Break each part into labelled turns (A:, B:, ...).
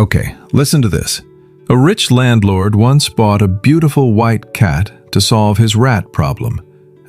A: Okay, listen to this. A rich landlord once bought a beautiful white cat to solve his rat problem.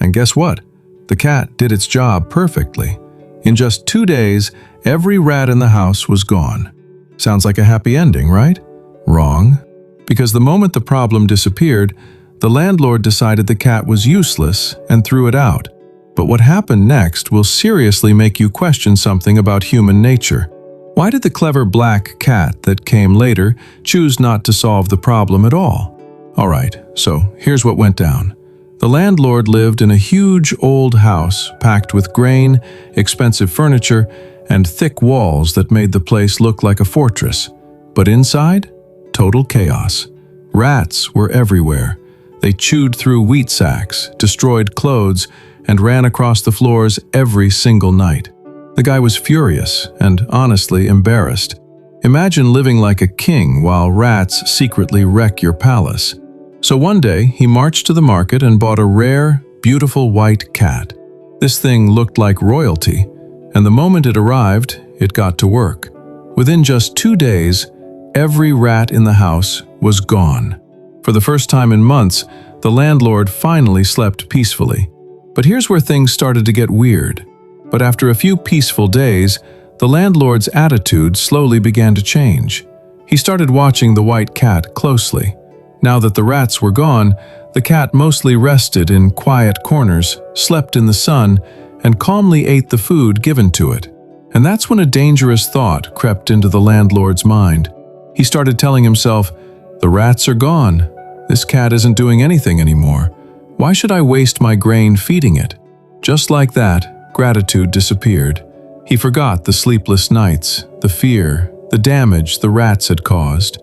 A: And guess what? The cat did its job perfectly. In just 2 days, every rat in the house was gone. Sounds like a happy ending, right? Wrong. Because the moment the problem disappeared, the landlord decided the cat was useless and threw it out. But what happened next will seriously make you question something about human nature. Why did the clever black cat that came later choose not to solve the problem at all? Alright, so here's what went down. The landlord lived in a huge old house packed with grain, expensive furniture, and thick walls that made the place look like a fortress. But inside? Total chaos. Rats were everywhere. They chewed through wheat sacks, destroyed clothes, and ran across the floors every single night. The guy was furious and honestly embarrassed. Imagine living like a king while rats secretly wreck your palace. So one day, he marched to the market and bought a rare, beautiful white cat. This thing looked like royalty, and the moment it arrived, it got to work. Within just 2 days, every rat in the house was gone. For the first time in months, the landlord finally slept peacefully. But here's where things started to get weird. But after a few peaceful days, the landlord's attitude slowly began to change. He started watching the white cat closely. Now that the rats were gone, the cat mostly rested in quiet corners, slept in the sun, and calmly ate the food given to it. And that's when a dangerous thought crept into the landlord's mind. He started telling himself, "The rats are gone. This cat isn't doing anything anymore. Why should I waste my grain feeding it?" Just like that, gratitude disappeared. He forgot the sleepless nights, the fear, the damage the rats had caused.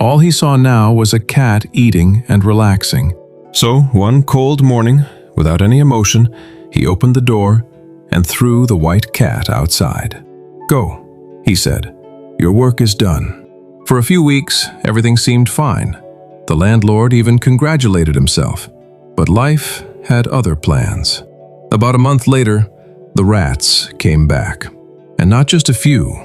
A: All he saw now was a cat eating and relaxing. So, one cold morning, without any emotion, he opened the door and threw the white cat outside. "Go," he said. "Your work is done." For a few weeks, everything seemed fine. The landlord even congratulated himself. But life had other plans. About a month later, the rats came back. And not just a few,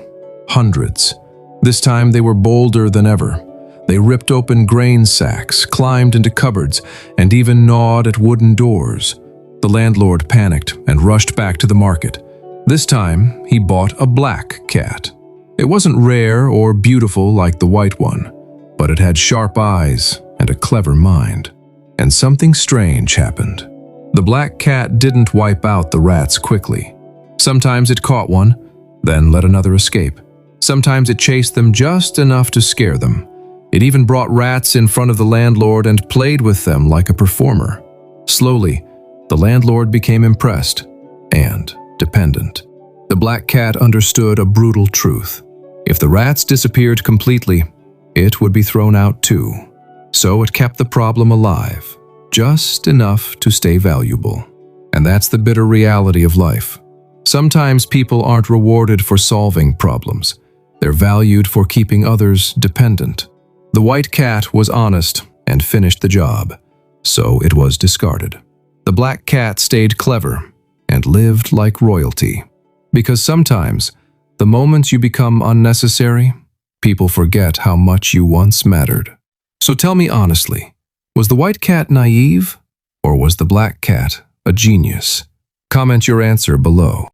A: hundreds. This time they were bolder than ever. They ripped open grain sacks, climbed into cupboards, and even gnawed at wooden doors. The landlord panicked and rushed back to the market. This time, he bought a black cat. It wasn't rare or beautiful like the white one, but it had sharp eyes and a clever mind. And something strange happened. The black cat didn't wipe out the rats quickly. Sometimes it caught one, then let another escape. Sometimes it chased them just enough to scare them. It even brought rats in front of the landlord and played with them like a performer. Slowly, the landlord became impressed and dependent. The black cat understood a brutal truth. If the rats disappeared completely, it would be thrown out too. So it kept the problem alive, just enough to stay valuable. And that's the bitter reality of life. Sometimes people aren't rewarded for solving problems. They're valued for keeping others dependent. The white cat was honest and finished the job, so it was discarded. The black cat stayed clever and lived like royalty. Because sometimes, the moment you become unnecessary, people forget how much you once mattered. So tell me honestly, was the white cat naive, or was the black cat a genius? Comment your answer below.